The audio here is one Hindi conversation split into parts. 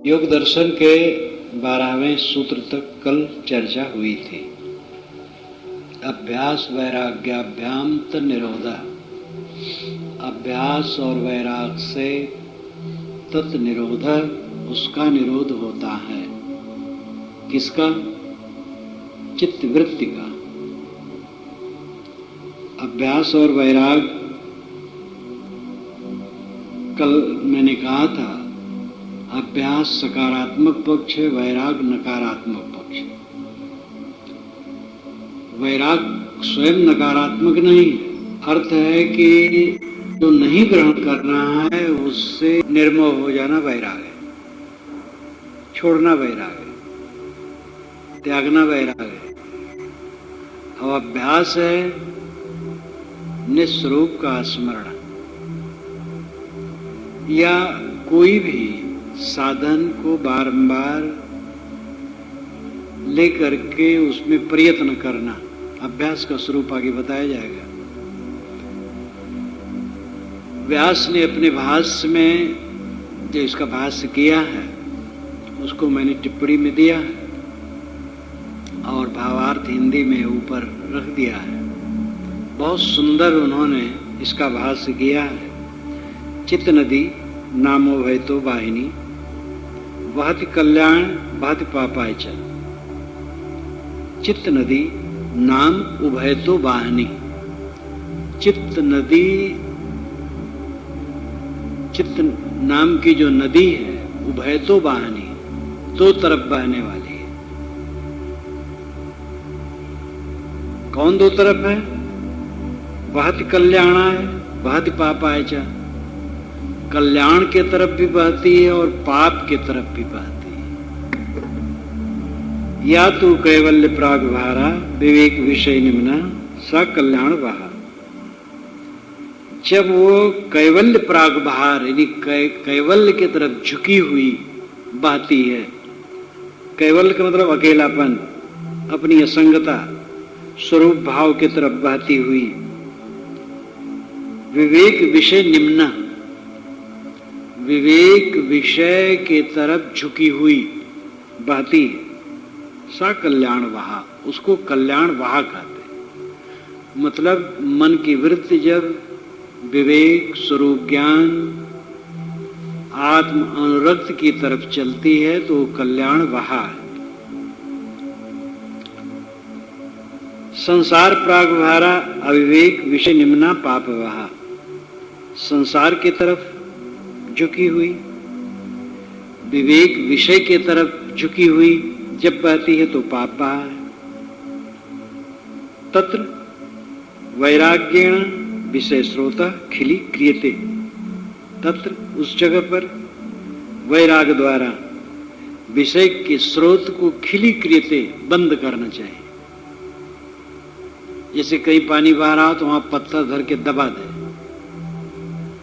योग दर्शन के 12वें सूत्र तक कल चर्चा हुई थी। अभ्यास वैराग्याभ्याम तन्निरोधा। अभ्यास और वैराग से तत्निरोध, उसका निरोध होता है। किसका? चित्तवृत्ति का। अभ्यास और वैराग, कल मैंने कहा था, अभ्यास सकारात्मक पक्ष है, वैराग नकारात्मक पक्ष है। वैराग स्वयं नकारात्मक नहीं है। अर्थ है कि जो नहीं ग्रहण कर रहा है उससे निर्मोह हो जाना वैराग है, छोड़ना वैराग है, त्यागना वैराग है। अब अभ्यास है निस्वरूप का स्मरण, या कोई भी साधन को बारंबार लेकर के उसमें प्रयत्न करना, अभ्यास का स्वरूप आगे बताया जाएगा। व्यास ने अपने भाष्य में जो इसका भाष्य किया है उसको मैंने टिप्पणी में दिया है और भावार्थ हिंदी में ऊपर रख दिया है। बहुत सुंदर उन्होंने इसका भाष्य किया है। चित्त नदी नामो भयतो वाहिनी, वहति कल्याण वहति पापाय च। चित्त नदी नाम उभयतो वाहिनी। चित्त नदी, चित्त नाम की जो नदी है, उभयतो वाहिनी, दो तरफ बहने वाली है। कौन दो तरफ है? वहति कल्याणाय वहति पापाय च। कल्याण के तरफ भी बहती है और पाप के तरफ भी बहती है। या तो कैवल्य प्राग भारा विवेक विषय निम्ना स कल्याण बहा। जब वो कैवल्य प्राग बहार यानी कैवल्य की तरफ झुकी हुई बहती है। कैवल्य का मतलब अकेलापन, अपनी असंगता, स्वरूप भाव की तरफ बहती हुई। विवेक विषय निम्ना, विवेक विषय के तरफ झुकी हुई बहती है। सा कल्याण वहा, उसको कल्याण वहा कहते। मतलब मन की वृत्ति जब विवेक, स्वरूप ज्ञान, आत्म अनुरक्त की तरफ चलती है तो कल्याण वहा है। संसार प्राग भारा अविवेक विषय निम्ना पाप वहा। संसार की तरफ झुकी हुई, विवेक विषय की तरफ झुकी हुई जब बहती है तो पाप बहा है। तत्र वैराग्येण विषय स्रोतः खिली क्रियते। तत्र उस जगह पर वैराग द्वारा विषय के स्रोत को खिली क्रियते बंद करना चाहिए। जैसे कहीं पानी बह रहा हो तो वहां पत्थर धर के दबा दे,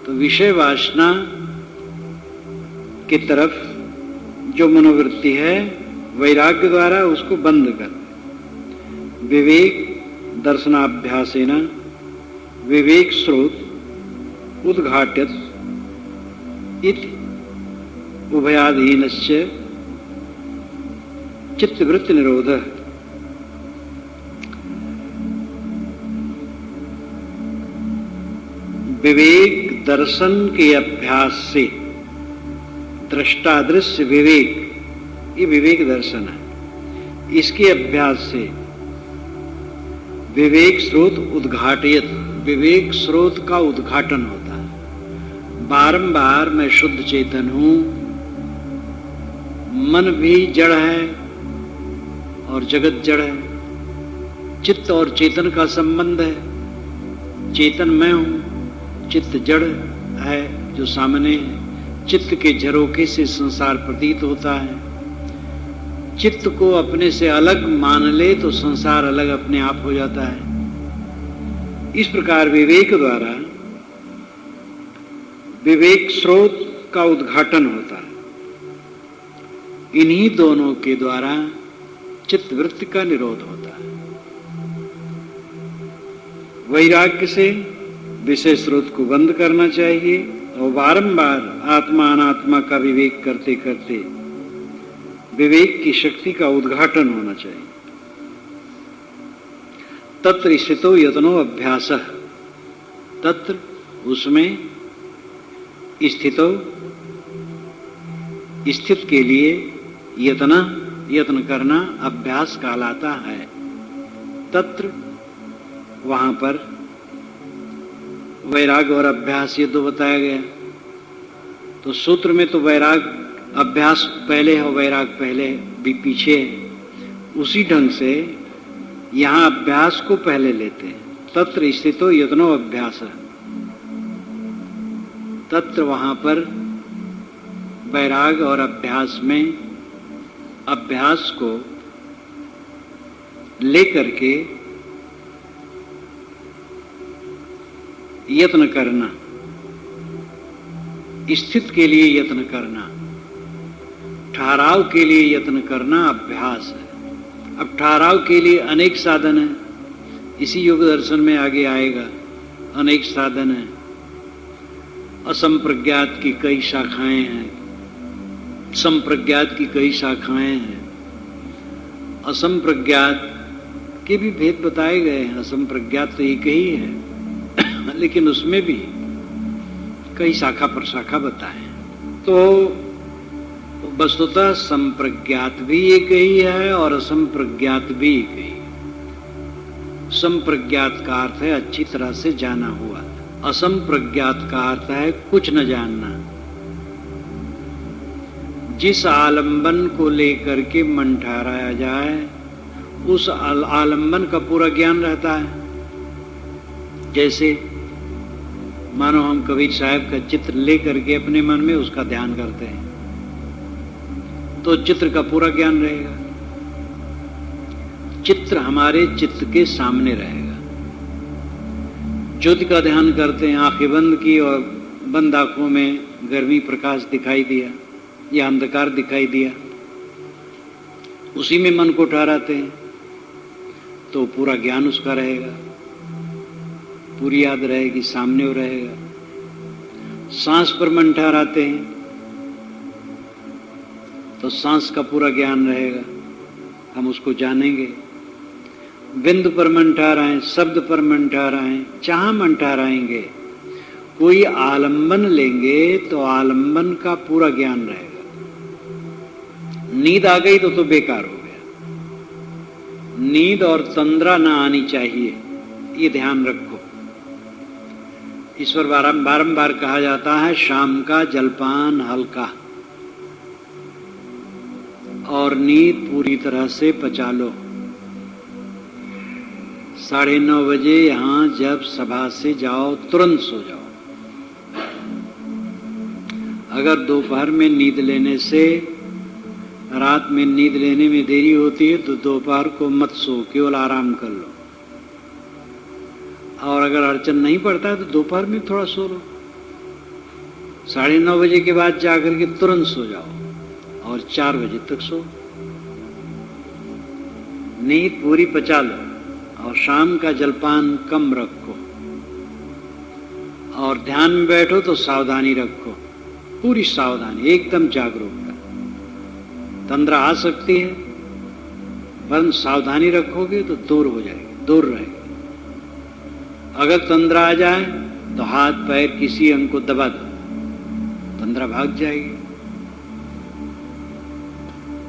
तो विषय वासना की तरफ जो मनोवृत्ति है वैराग्य द्वारा उसको बंद कर। विवेक दर्शनाभ्यासेन विवेक स्रोत उद्घाट्यत इति उभयाधीनस्य चित्तवृत्ति निरोधः। विवेक दर्शन के अभ्यास से, दृष्टादृश्य विवेक, ये विवेक दर्शन है, इसके अभ्यास से विवेक स्रोत उद्घाटित, विवेक स्रोत का उद्घाटन होता है। बारंबार मैं शुद्ध चेतन हूं, मन भी जड़ है और जगत जड़ है, चित्त और चेतन का संबंध है। चेतन मैं हूं, चित्त जड़ है जो सामने है। चित्त के झरोखे से संसार प्रतीत होता है। चित्त को अपने से अलग मान ले तो संसार अलग अपने आप हो जाता है। इस प्रकार विवेक द्वारा विवेक स्रोत का उद्घाटन होता है। इन्हीं दोनों के द्वारा चित्तवृत्ति का निरोध होता है। वैराग्य से विषय स्रोत को बंद करना चाहिए और बारंबार आत्मा अनात्मा का विवेक करते करते विवेक की शक्ति का उद्घाटन होना चाहिए। तत्र स्थितो यत्नो अभ्यासः, तत्र उसमें स्थितो स्थित के लिए यत्न करना अभ्यास कहलाता है। तत्र वहां पर वैराग और अभ्यास ये दो बताया गया। तो सूत्र में तो वैराग अभ्यास पहले है, वैराग पहले भी पीछे है। उसी ढंग से यहां अभ्यास को पहले लेते हैं। तत्र स्थितो यत्नो अभ्यास, तत्र वहां पर वैराग और अभ्यास में अभ्यास को लेकर के यत्न करना, स्थित के लिए यत्न करना, ठहराव के लिए यत्न करना अभ्यास है। अब ठहराव के लिए अनेक साधन है, इसी योग दर्शन में आगे आएगा। अनेक साधन है, असंप्रज्ञात की कई शाखाएं हैं, संप्रज्ञात की कई शाखाएं हैं। असंप्रज्ञात के भी भेद बताए गए हैं। असंप्रज्ञात तो एक ही है, लेकिन उसमें भी कई शाखा प्रशाखा बताए। तो वस्तुतः संप्रज्ञात भी एक ही है और असंप्रज्ञात भी एक ही है। संप्रज्ञात का अर्थ है अच्छी तरह से जाना हुआ, असंप्रज्ञात का अर्थ है कुछ न जानना। जिस आलंबन को लेकर के मन ठहराया जाए उस आलंबन का पूरा ज्ञान रहता है। जैसे मानो हम कबीर साहब का चित्र लेकर के अपने मन में उसका ध्यान करते हैं तो चित्र का पूरा ज्ञान रहेगा। चित्र हमारे चित्त के सामने रहेगा। ज्योति का ध्यान करते हैं, आंखें बंद की और बंद आंखों में गर्मी प्रकाश दिखाई दिया या अंधकार दिखाई दिया, उसी में मन को ठहराते हैं तो पूरा ज्ञान उसका रहेगा, पूरी याद रहेगी, सामने वो रहेगा। सांस पर मन ठहराते हैं तो सांस का पूरा ज्ञान रहेगा, हम उसको जानेंगे। बिंदु पर मन ठहराएं, शब्द पर मन ठहराएं, जहां मन ठहराएंगे, कोई आलंबन लेंगे तो आलंबन का पूरा ज्ञान रहेगा। नींद आ गई तो बेकार हो गया। नींद और तंद्रा ना आनी चाहिए, ये ध्यान रखो। इस पर बारंबार कहा जाता है शाम का जलपान हल्का और नींद पूरी तरह से पचा लो। 9:30 बजे यहां जब सभा से जाओ तुरंत सो जाओ। अगर दोपहर में नींद लेने से रात में नींद लेने में देरी होती है तो दोपहर को मत सो, केवल आराम कर लो। और अगर अड़चन नहीं पड़ता है तो दोपहर में थोड़ा सो लो। 9:30 बजे के बाद जाकर के तुरंत सो जाओ और 4 बजे तक सो। नींद पूरी पचा लो और शाम का जलपान कम रखो और ध्यान में बैठो तो सावधानी रखो, पूरी सावधानी, एकदम जागरूक। तंद्रा आ सकती है पर सावधानी रखोगे तो दूर हो जाएगी, दूर रहेगी। अगर तंद्रा आ जाए तो हाथ पैर किसी अंग को दबा दो, तंद्रा भाग जाएगी।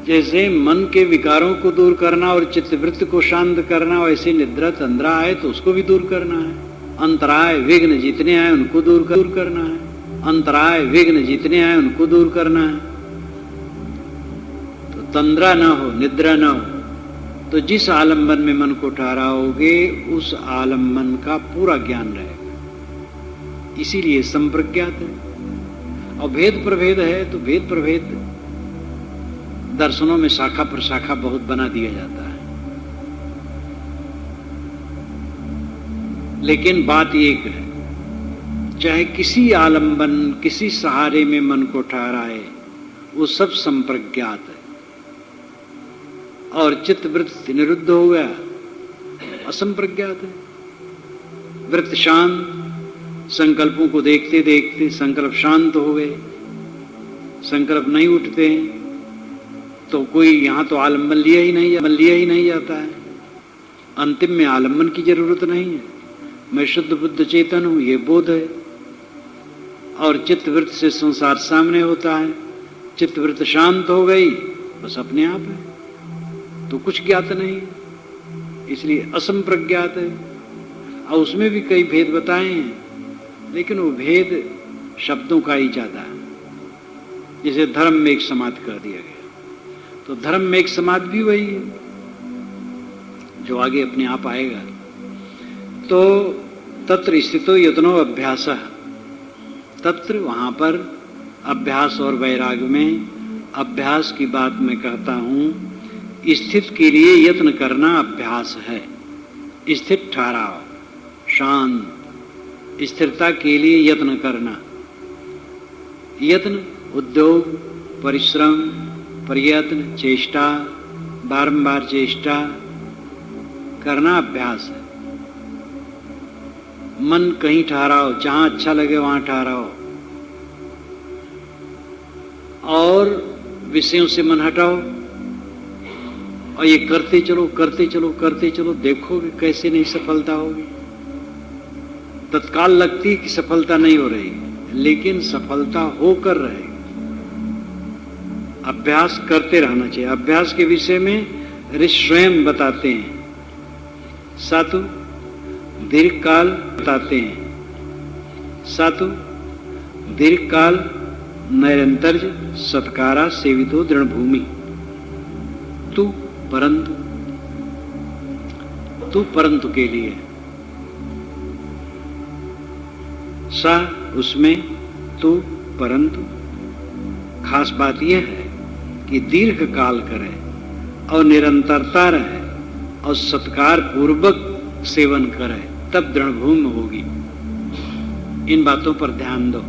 जैसे मन के विकारों को दूर करना और चित्तवृत्ति को शांत करना, वैसे निद्रा तंद्रा आए तो उसको भी दूर करना है। अंतराय विघ्न जितने आए उनको दूर करना है। अंतराय विघ्न जितने आए उनको दूर करना है। तो तंद्रा न हो, निद्रा न हो, तो जिस आलंबन में मन को ठहराओगे उस आलंबन का पूरा ज्ञान रहेगा। इसीलिए संप्रज्ञात है। और भेद प्रभेद है तो भेद प्रभेद दर्शनों में शाखा प्रशाखा बहुत बना दिया जाता है, लेकिन बात एक है, चाहे किसी आलंबन किसी सहारे में मन को ठहराए वो सब संप्रज्ञात है। और चित्त वृत्ति निरुद्ध हो गया, असंप्रज्ञात है। वृत्त शांत, संकल्पों को देखते देखते संकल्प शांत हो गए, संकल्प नहीं उठते हैं तो कोई यहाँ तो आलम्बन लिया ही नहीं जाता है। अंतिम में आलम्बन की जरूरत नहीं है। मैं शुद्ध बुद्ध चेतन हूं, ये बोध है। और चित्तवृत्त से संसार सामने होता है। चित्तवृत्त शांत हो गई, बस अपने आप है, तो कुछ ज्ञात नहीं है, इसलिए असंप्रज्ञात है। और उसमें भी कई भेद बताए हैं, लेकिन वो भेद शब्दों का ही ज्यादा है। जैसे धर्म में एक समाधि कर दिया गया, तो धर्म में एक समाधि भी वही है जो आगे अपने आप आएगा। तो तत्र स्थितो यत्नो अभ्यासः, तत्र वहां पर अभ्यास और वैराग्य में अभ्यास की बात मैं कहता हूं, स्थित के लिए यत्न करना अभ्यास है। स्थित ठहराव, शांत, स्थिरता के लिए यत्न करना। यत्न उद्योग, परिश्रम, प्रयत्न, चेष्टा, बारंबार चेष्टा करना अभ्यास है। मन कहीं ठहराओ, जहां अच्छा लगे वहां ठहराओ, और विषयों से मन हटाओ, और ये करते चलो करते चलो करते चलो, देखोगे कैसे नहीं सफलता होगी। तत्काल लगती है कि सफलता नहीं हो रही, लेकिन सफलता होकर रहेगी। अभ्यास करते रहना चाहिए। अभ्यास के विषय में ऋषि स्वयं बताते हैं। सातु दीर्घ काल बताते हैं। सातु दीर्घ काल नैरंतर सत्कारा सेवितो दृढ़ भूमि। तू परंतु के लिए, सा उसमें, तू परंतु। खास बात यह है कि दीर्घ काल करे और निरंतरता रहे और सत्कार पूर्वक सेवन करे, तब दृढ़ भूमि होगी। इन बातों पर ध्यान दो।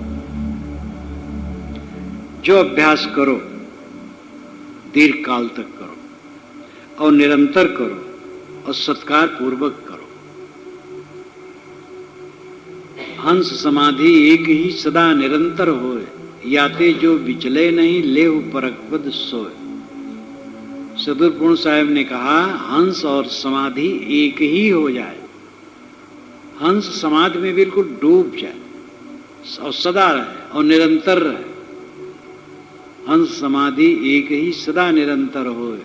जो अभ्यास करो दीर्घ काल तक करो और निरंतर करो और सत्कार पूर्वक करो। हंस समाधि एक ही सदा निरंतर होए, याते जो विचले नहीं लेहु परख पद सोए। सदुर पूर्ण साहब ने कहा, हंस और समाधि एक ही हो जाए। हंस समाधि में बिल्कुल डूब जाए और सदा रहे और निरंतर रहे। हंस समाधि एक ही सदा निरंतर हो,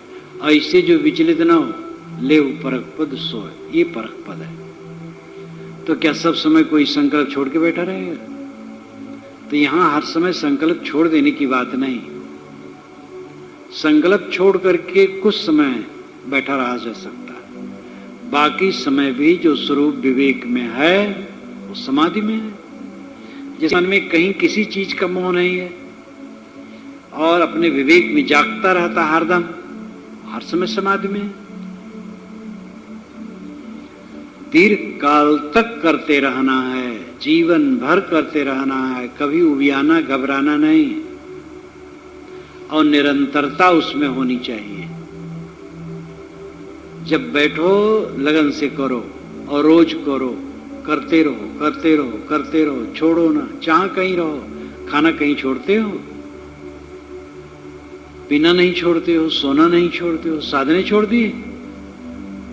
ऐसे जो विचलित न हो, लेहु परख पद सोए। ये परख पद है। तो क्या सब समय कोई संकल्प छोड़ के बैठा रहेगा? तो यहां हर समय संकल्प छोड़ देने की बात नहीं। संकल्प छोड़ करके कुछ समय बैठा रहा जा सकता है, बाकी समय भी जो स्वरूप विवेक में है वो समाधि में है। जिस मन में कहीं किसी चीज का मोह नहीं है और अपने विवेक में जागता रहता हरदम, हर समय समाधि में है। दीर्घ काल तक करते रहना है, जीवन भर करते रहना है, कभी उबियाना घबराना नहीं, और निरंतरता उसमें होनी चाहिए। जब बैठो लगन से करो और रोज करो, करते रहो करते रहो करते रहो, छोड़ो ना। जहां कहीं रहो, खाना कहीं छोड़ते हो, पीना नहीं छोड़ते हो, सोना नहीं छोड़ते हो, साधने छोड़ दिए,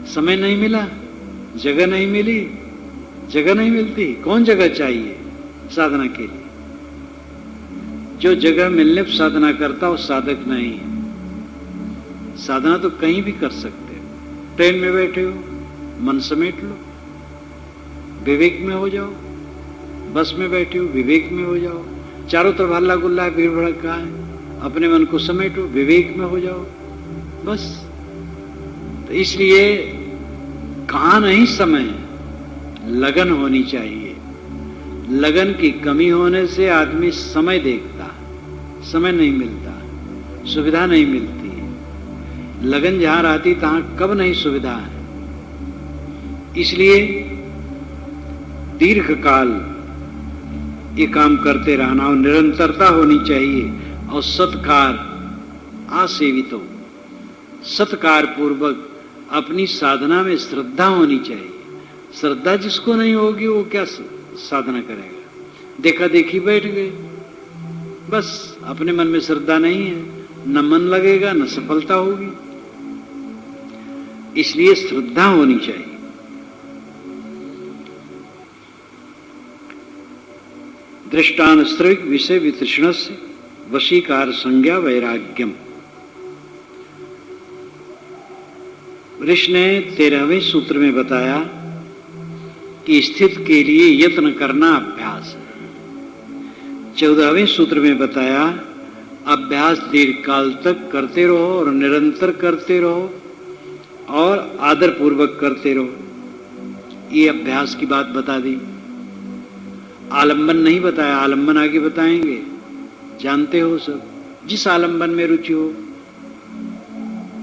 समय नहीं मिला, जगह नहीं मिली, जगह नहीं मिलती, कौन जगह चाहिए साधना के लिए? जो जगह मिलने पर साधना करता वो साधक नहीं है। साधना तो कहीं भी कर सकते हो। ट्रेन में बैठे हो, मन समेट लो, विवेक में हो जाओ। बस में बैठे हो, विवेक में हो जाओ। चारों तरफ हल्ला गुल्ला है, भीड़ भड़का है, अपने मन को समेटो, विवेक में हो जाओ, बस। तो इसलिए कहां नहीं समय, लगन होनी चाहिए। लगन की कमी होने से आदमी समय देखता, समय नहीं मिलता, सुविधा नहीं मिलती है। लगन जहां रहती तहां कब नहीं सुविधा है। इसलिए दीर्घ काल ये काम करते रहना और निरंतरता होनी चाहिए। और सत्कार आसेवितो, सत्कार पूर्वक अपनी साधना में श्रद्धा होनी चाहिए। श्रद्धा जिसको नहीं होगी वो क्या साधना करेगा? देखा देखी बैठ गए, बस अपने मन में श्रद्धा नहीं है न मन लगेगा न सफलता होगी। इसलिए श्रद्धा होनी चाहिए। दृष्टानुश्रविक विषय वितृष्णस्य वशीकार संज्ञा वैराग्यम। ऋषि ने 13वें सूत्र में बताया कि स्थित के लिए यत्न करना अभ्यास है। 14वें सूत्र में बताया अभ्यास दीर्घकाल तक करते रहो और निरंतर करते रहो और आदर पूर्वक करते रहो। ये अभ्यास की बात बता दी। आलंबन नहीं बताया, आलंबन आगे बताएंगे, जानते हो सब। जिस आलंबन में रुचि हो,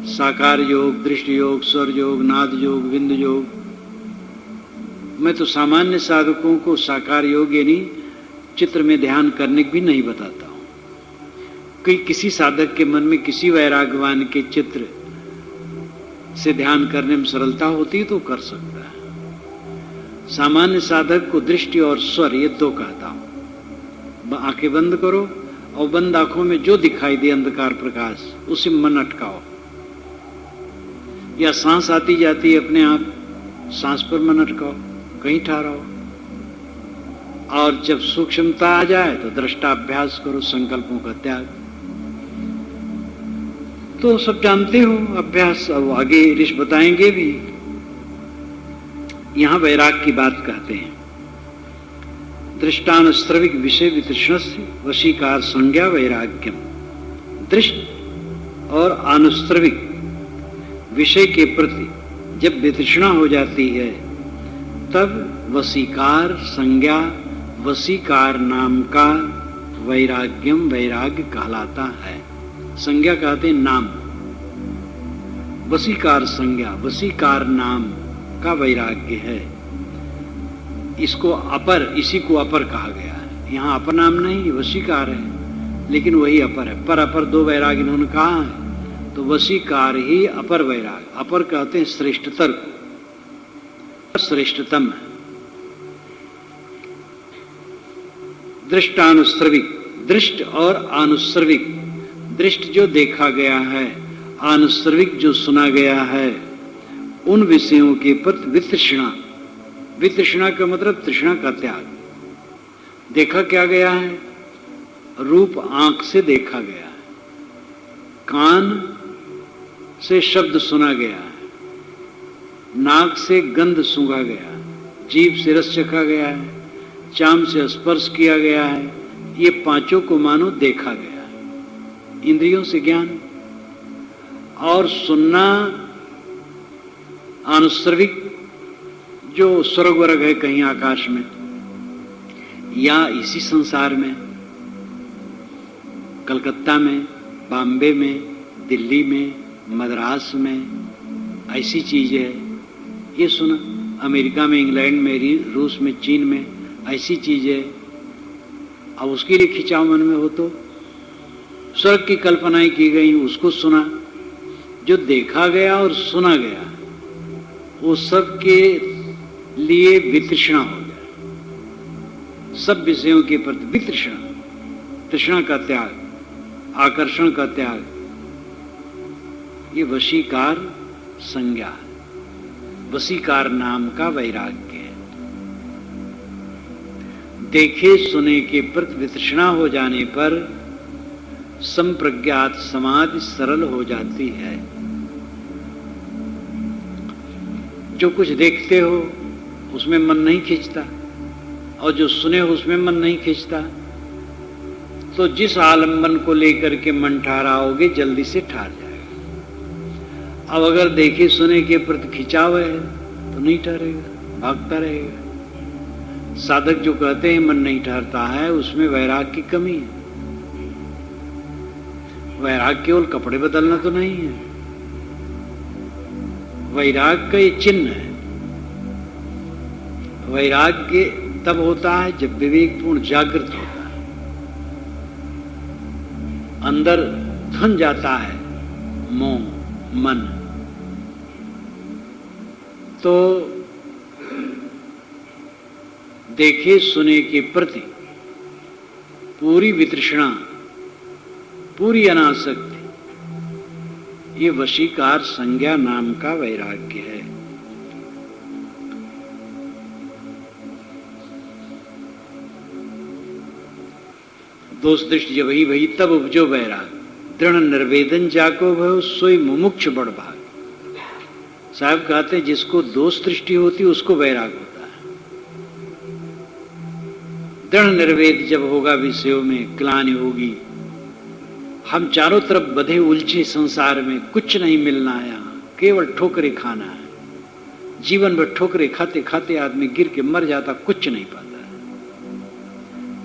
साकार योग, दृष्टि योग, स्वर योग, नाद योग, बिंदु योग। मैं तो सामान्य साधकों को साकार योग यानी चित्र में ध्यान करने भी नहीं बताता हूं कि किसी साधक के मन में किसी वैराग्यवान के चित्र से ध्यान करने में सरलता होती तो कर सकता है। सामान्य साधक को दृष्टि और स्वर ये दो कहता हूं। आंखें बंद करो और बंद आंखों में जो दिखाई दे अंधकार प्रकाश उसे मन अटकाओ, या सांस आती जाती अपने आप, सांस पर मन अटकाओ, कहीं ठहराओ। और जब सूक्ष्मता आ जाए तो दृष्टाभ्यास करो, संकल्पों का त्याग। तो सब जानते हो अभ्यास। अब आगे ऋषि बताएंगे भी। यहां वैराग की बात कहते हैं। दृष्टानुश्रविक विषय वितृष्णस्य वशीकार संज्ञा वैराग्यम। दृष्ट और अनुश्रविक विषय के प्रति जब वितृष्णा हो जाती है तब वशीकार संज्ञा, वशीकार नाम का वैराग्यम वैराग्य कहलाता है। संज्ञा कहते हैं नाम, वशीकार संज्ञा, वशीकार नाम का वैराग्य है। इसको अपर, इसी को अपर कहा गया है। यहाँ अपर नाम नहीं, वशीकार है, लेकिन वही अपर है। पर अपर दो वैराग इन्होंने कहा है, तो वशीकार ही अपर वैराग। अपर कहते हैं श्रेष्ठतर को, श्रेष्ठतम है। दृष्टानुश्रविक, दृष्ट और अनुश्रविक। दृष्ट जो देखा गया है, अनुश्रविक जो सुना गया है, उन विषयों के प्रति वितृष्णा। वितृष्णा का मतलब तृष्णा का त्याग। देखा क्या गया है? रूप आंख से देखा गया है, कान से शब्द सुना गया है, नाक से गंध सूंघा गया, जीभ से रस चखा गया है, चाम से स्पर्श किया गया है। ये पांचों को मानो देखा गया है। इंद्रियों से ज्ञान और सुनना अनुश्रविक, जो स्वर्ग वर्ग है कहीं आकाश में या इसी संसार में, कलकत्ता में, बॉम्बे में, दिल्ली में, मद्रास में, ऐसी चीज है। ये सुना। अमेरिका में, इंग्लैंड में, रूस में, चीन में ऐसी चीज है। अब उसके लिए खिंचाव मन में हो तो स्वर्ग की कल्पनाएं की गई, उसको सुना। जो देखा गया और सुना गया वो सब के लिए वितृष्णा हो जाए। सब विषयों के प्रति वितृष्णा, तृष्णा का त्याग, आकर्षण का त्याग, ये वशीकार संज्ञा, वशीकार नाम का वैराग्य है। देखे सुने के प्रति वितृष्णा हो जाने पर संप्रज्ञात समाधि सरल हो जाती है। जो कुछ देखते हो उसमें मन नहीं खींचता और जो सुने हो उसमें मन नहीं खींचता, तो जिस आलंबन को लेकर के मन ठहराओगे जल्दी से ठहर जाएगा। अब अगर देखे सुने के प्रति खिंचाव है तो नहीं ठहरेगा, भागता रहेगा। साधक जो कहते हैं मन नहीं ठहरता है, उसमें वैराग की कमी है। वैराग केवल कपड़े बदलना तो नहीं है, वैराग का ये चिन्ह है। वैराग्य तब होता है जब विवेकपूर्ण जागृत होता है, अंदर धन जाता है मोह मन। तो देखे सुने के प्रति पूरी वितृष्णा, पूरी अनासक्ति, ये वशीकार संज्ञा नाम का वैराग्य है। दोष दृष्टि जब ही भई तब उपजो वैराग, दृढ़ निर्वेदन जाको भयो सोई मुमुक्ष बड़ भाग। साहब कहते हैं जिसको दोष दृष्टि होती उसको वैराग होता है। दृढ़ निर्वेद जब होगा विषयों में, ग्लानि होगी, हम चारों तरफ बधे उलझे संसार में, कुछ नहीं मिलना है, यहाँ केवल ठोकरे खाना है। जीवन में ठोकरे खाते खाते आदमी गिर के मर जाता, कुछ नहीं पाता है।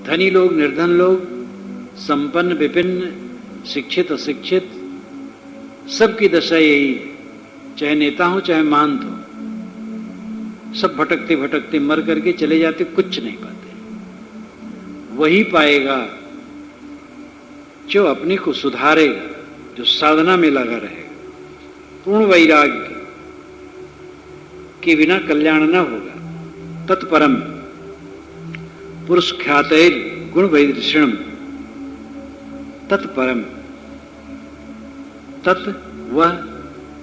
धनी लोग, निर्धन लोग, संपन्न विपिन्न, शिक्षित अशिक्षित, सबकी दशा यही है। चाहे नेता हो चाहे महंत हो, सब भटकते भटकते मर करके चले जाते, कुछ नहीं पाते। वही पाएगा जो अपने को सुधारेगा, जो साधना में लगा रहेगा। पूर्ण वैराग्य के बिना कल्याण न होगा। तत्परम पुरुष ख्यातैर गुण वैदृषणम, तत्परम, तत् वह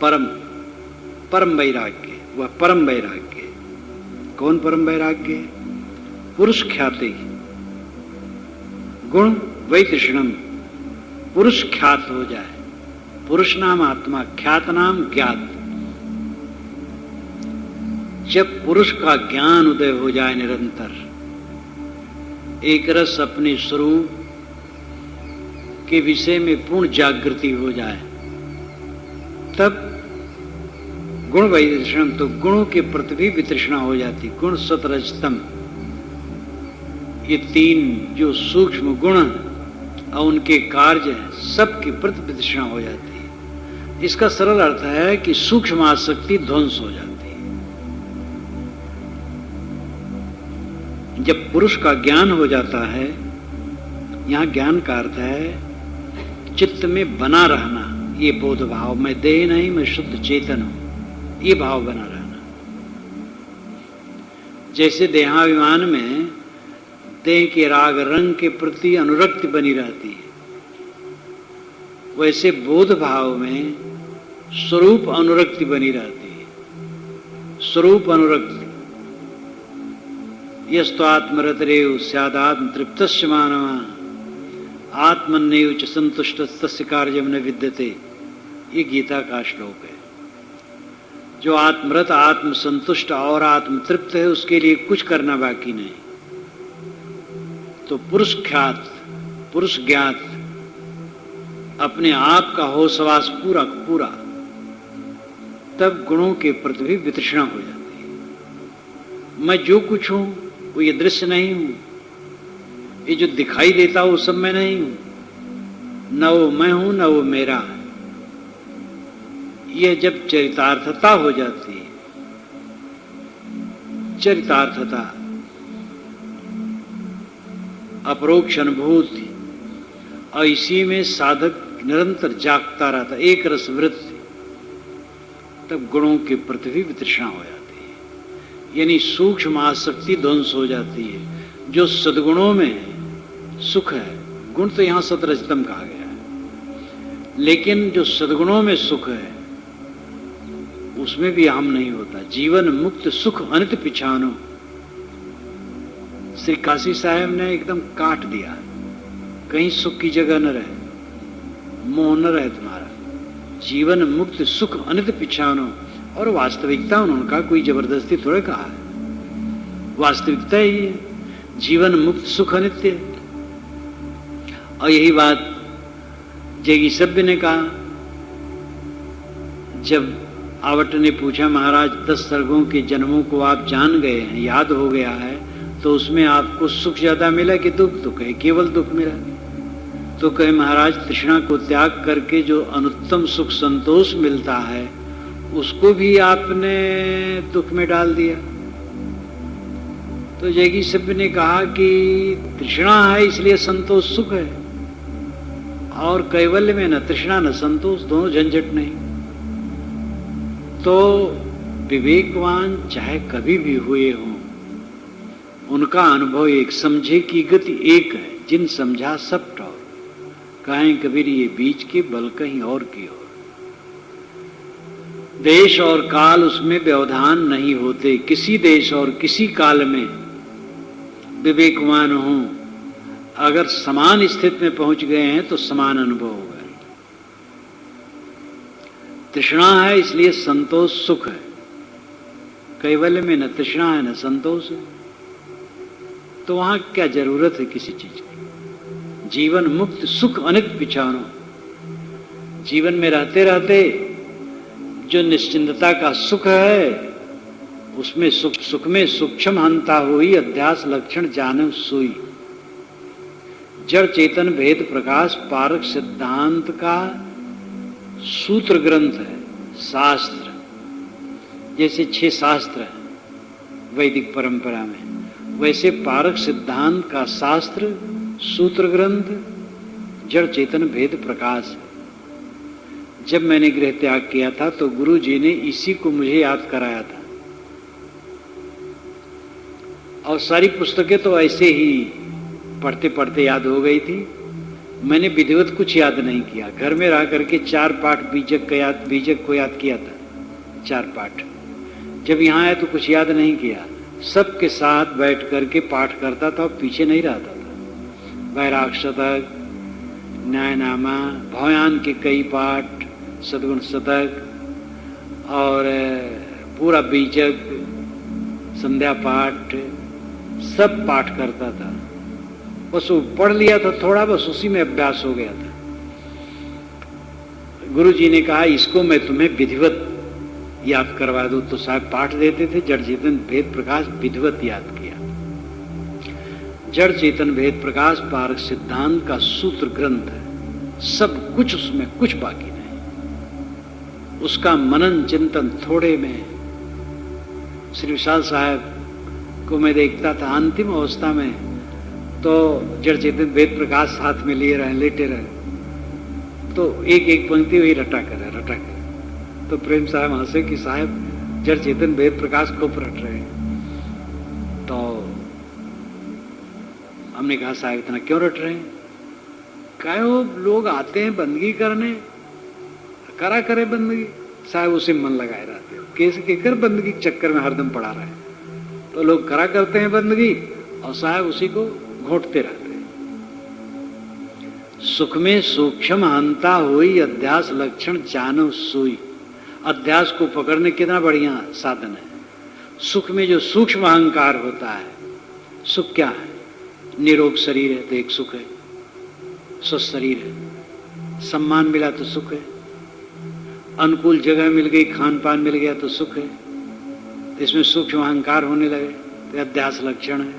परम, परम वैराग्य, वह परम वैराग्य। कौन परम वैराग्य? पुरुष ख्याते गुण वैदृषणम, पुरुष ख्यात हो जाए। पुरुष नाम आत्मा, ख्यात नाम ज्ञात। जब पुरुष का ज्ञान उदय हो जाए निरंतर, एक रस अपने स्वरूप के विषय में पूर्ण जागृति हो जाए, तब गुण वैदृषणम, तो गुणों के प्रति भी वितृष्णा हो जाती। गुण सत रजतम, ये तीन जो सूक्ष्म गुण और उनके कार्य हैं, सबके प्रति वितृष्णा हो जाती है। इसका सरल अर्थ है कि सूक्ष्म आसक्ति ध्वंस हो जाती है। जब पुरुष का ज्ञान हो जाता है, यहां ज्ञान का अर्थ है चित्त में बना रहना, ये बोध भाव, मैं देह नहीं मैं शुद्ध चेतन हूं, ये भाव बना रहना। जैसे देहाभिमान में देह के राग रंग के प्रति अनुरक्ति बनी रहती है, वैसे बोध भाव में स्वरूप अनुरक्ति बनी रहती है। स्वरूप अनुरक्ति, यस्तो आत्मरतरेव स्यादात्म तृप्तस्य मानवा आत्मन्येव च संतुष्टस्तस्य कार्यम न विद्यते, ये गीता का श्लोक है। जो आत्मरत, आत्म संतुष्ट और आत्म तृप्त है, उसके लिए कुछ करना बाकी नहीं। तो पुरुष ख्यात, पुरुष ज्ञात, अपने आप का होशवास पूरा पूरा, तब गुणों के प्रति भी वितृष्णा हो जाती है। मैं जो कुछ हूं वो ये दृश्य नहीं हूं, ये जो दिखाई देता वो सब मैं नहीं हूं, न वो मैं हूं न वो मेरा है। यह जब चरितार्थता हो जाती है, चरितार्थता, अपरोक्ष अनुभूति, और इसी में साधक निरंतर जागता रहता, एक रस वृत्ति, तब गुणों के प्रति भी वितृष्णा हो जाती है। यानी सूक्ष्म आसक्ति ध्वंस हो जाती है। जो सद्गुणों में सुख है, गुण तो यहां सतरजतम कहा गया है, लेकिन जो सद्गुणों में सुख है उसमें भी अहम नहीं होता। जीवन मुक्त सुख अनित पिछानो, श्री काशी साहब ने एकदम काट दिया। कहीं सुख की जगह न रहे, मोह न रहे तुम्हारा, जीवन मुक्त सुख अनित पिछानो। और वास्तविकता उन्होंने कहा, कोई जबरदस्ती थोड़े कहा है, वास्तविकता ही है, जीवन मुक्त सुख अनित्य। और यही बात जगी सभ्य ने कहा। जब आवट ने पूछा, महाराज 10 सर्गों के जन्मों को आप जान गए हैं, याद हो गया है, तो उसमें आपको सुख ज्यादा मिला कि दुख? तो कहे केवल दुख मिला। तो कहे महाराज तृष्णा को त्याग करके जो अनुत्तम सुख संतोष मिलता है उसको भी आपने दुख में डाल दिया। तो जगी सभ्य ने कहा कि तृष्णा है इसलिए संतोष सुख है, और कैवल्य में न तृष्णा न संतोष, दोनों झंझट नहीं। तो विवेकवान चाहे कभी भी हुए हों, उनका अनुभव एक, समझे की गति एक है, जिन समझा सब टौर, कहें कबीर ये बीच के बल कहीं और की ओर। देश और काल उसमें व्यवधान नहीं होते। किसी देश और किसी काल में विवेकवान हो, अगर समान स्थिति में पहुंच गए हैं तो समान अनुभव होगा। तृष्णा है इसलिए संतोष सुख है। कैवल्य में न तृष्णा है न संतोष है, तो वहां क्या जरूरत है किसी चीज की। जीवन मुक्त सुख अनित पिछानो। जीवन में रहते रहते जो निश्चिंतता का सुख है, उसमें सुख में सूक्ष्म हंता हुई अध्यास लक्षण जानव सोई। जड़ चेतन भेद प्रकाश पारक सिद्धांत का सूत्र ग्रंथ है शास्त्र। जैसे 6 शास्त्र है वैदिक परंपरा में, वैसे पारक सिद्धांत का शास्त्र सूत्र ग्रंथ जड़ चेतन भेद प्रकाश है। जब मैंने गृह त्याग किया था तो गुरु जी ने इसी को मुझे याद कराया था, और सारी पुस्तकें तो ऐसे ही पढ़ते पढ़ते याद हो गई थी। मैंने विधिवत कुछ याद नहीं किया। घर में रह करके 4 पाठ बीजक को याद किया था, 4 पाठ। जब यहाँ आया तो कुछ याद नहीं किया, सबके साथ बैठ करके पाठ करता था और पीछे नहीं रहता था। वैराग शतक, न्यायनामा, भवयान के कई पाठ, सदगुण शतक और पूरा बीजक, संध्या पाठ, सब पाठ करता था। बस वो पढ़ लिया था थोड़ा, बस उसी में अभ्यास हो गया था। गुरु जी ने कहा इसको मैं तुम्हें विधिवत याद करवा दूं, तो साहब पाठ देते थे। जड़ चेतन भेद प्रकाश विधिवत याद किया। जड़ चेतन भेद प्रकाश पारक सिद्धांत का सूत्र ग्रंथ है, सब कुछ उसमें, कुछ बाकी नहीं। उसका मनन चिंतन थोड़े में। श्री विशाल साहब को मैं देखता था अंतिम अवस्था में, तो जड़ चेतन भेद प्रकाश हाथ में लिए रहे, लेटे रहे, तो एक एक पंक्ति वही रटा कर। तो प्रेम साहब हंसे कि साहब जड़ चेतन भेद प्रकाश खूब रट रहे हैं। तो हमने कहा साहब इतना क्यों रट रहे हैं? क्या वो लोग आते हैं बंदगी करने, करा करे बंदगी। साहब उसे मन लगाए रहते हो, कैसे केकर बंदगी के चक्कर में हरदम पड़ा रहे। तो लोग करा करते हैं बंदगी और साहब उसी को घोटते रहते हैं। सुख में सूक्ष्म हंता हुई अध्यास लक्षण जानव सोई। अध्यास को पकड़ने कितना बढ़िया साधन है। सुख में जो सूक्ष्म अहंकार होता है, सुख क्या है? निरोग शरीर है तो एक सुख है, स्वस्थ शरीर है। सम्मान मिला तो सुख है, अनुकूल जगह मिल गई, खान पान मिल गया तो सुख है। तो इसमें सूक्ष्म अहंकार होने लगे तो अध्यास लक्षण है।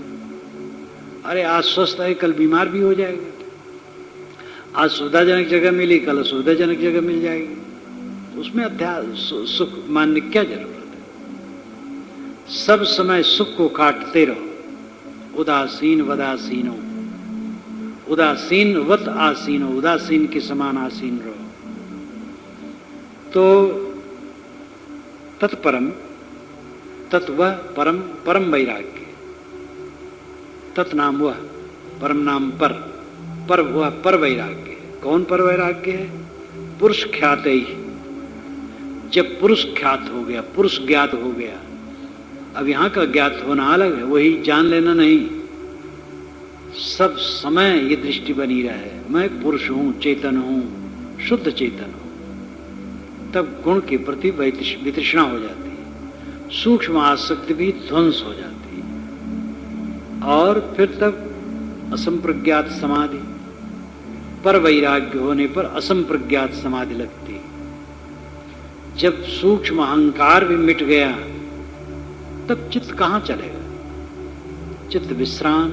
अरे आज स्वस्थ है, कल बीमार भी हो जाएगा। आज सुविधाजनक जगह मिली, कल असुविधाजनक जगह मिल जाएगी। उसमें अध्यास सुख मानने क्या जरूरत है? सब समय सुख को काटते रहो। उदासीन वदासीनो, उदासीन वत आसीनो, उदासीन के समान आसीन रहो। तो तत्परम, तत्व परम, परम वैराग्य। तत् नाम वह, परम नाम पर वह पर वैराग्य। कौन पर वैराग्य है? पुरुष ख्यात ही। जब पुरुष ख्यात हो गया, पुरुष ज्ञात हो गया, अब यहां का ज्ञात होना अलग है, वही जान लेना नहीं। सब समय ये दृष्टि बनी रहे, मैं पुरुष हूं, चेतन हूं, शुद्ध चेतन हूं। तब गुण के प्रति वितृष्णा हो जाती है, सूक्ष्म आसक्ति भी ध्वंस हो जाती है। और फिर तब असंप्रज्ञात समाधि, पर वैराग्य होने पर असंप्रज्ञात समाधि लगती है। जब सूक्ष्म अहंकार भी मिट गया, तब चित्त कहां चलेगा? चित्त विश्राम,